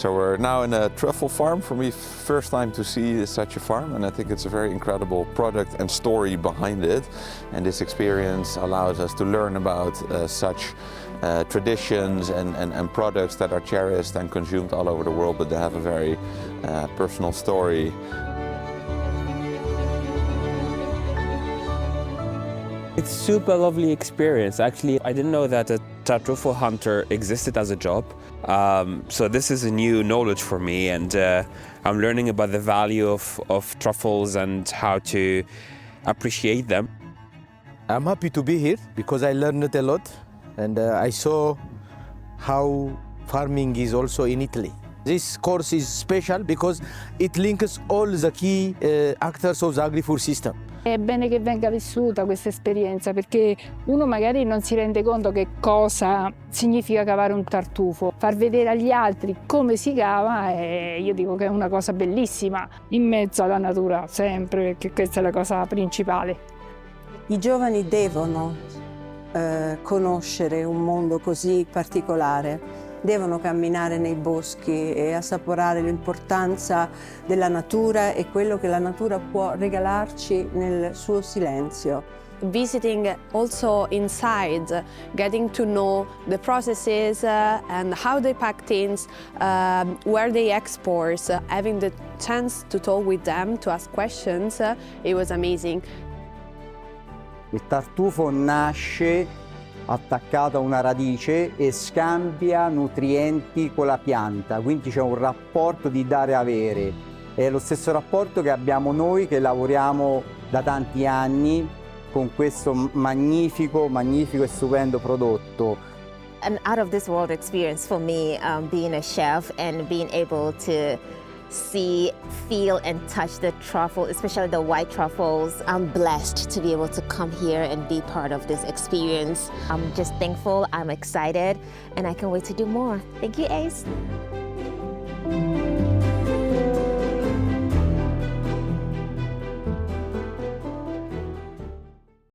So we're now in a truffle farm. For me, first time to see such a farm, and I think it's a very incredible product and story behind it. And this experience allows us to learn about such traditions and products that are cherished and consumed all over the world, but they have a very personal story. It's super lovely experience. Actually, I didn't know that a truffle hunter existed as a job. So this is a new knowledge for me, and I'm learning about the value of truffles and how to appreciate them. I'm happy to be here because I learned a lot, and I saw how farming is also in Italy. This course is special because it links all the key actors of the Agrifood system. È bene che venga vissuta questa esperienza perché uno magari non si rende conto che cosa significa cavare un tartufo. Far vedere agli altri come si cava, io dico che è una cosa bellissima, in mezzo alla natura sempre, perché questa è la cosa principale. I giovani devono conoscere un mondo così particolare. Devono camminare nei boschi e assaporare l'importanza della natura e quello che la natura può regalarci nel suo silenzio. Visiting also inside, getting to know the processes and how they pack things, where they export, having the chance to talk with them, to ask questions, it was amazing. Il tartufo nasce attaccato a una radice e scambia nutrienti con la pianta, quindi c'è un rapporto di dare-avere. È lo stesso rapporto che abbiamo noi che lavoriamo da tanti anni con questo magnifico e stupendo prodotto. An out of this world experience for me, being a chef and being able to see, feel and touch the truffle, especially the white truffles. I'm blessed to be able to come here and be part of this experience. I'm just thankful, I'm excited, and I can't wait to do more. Thank you, Ace.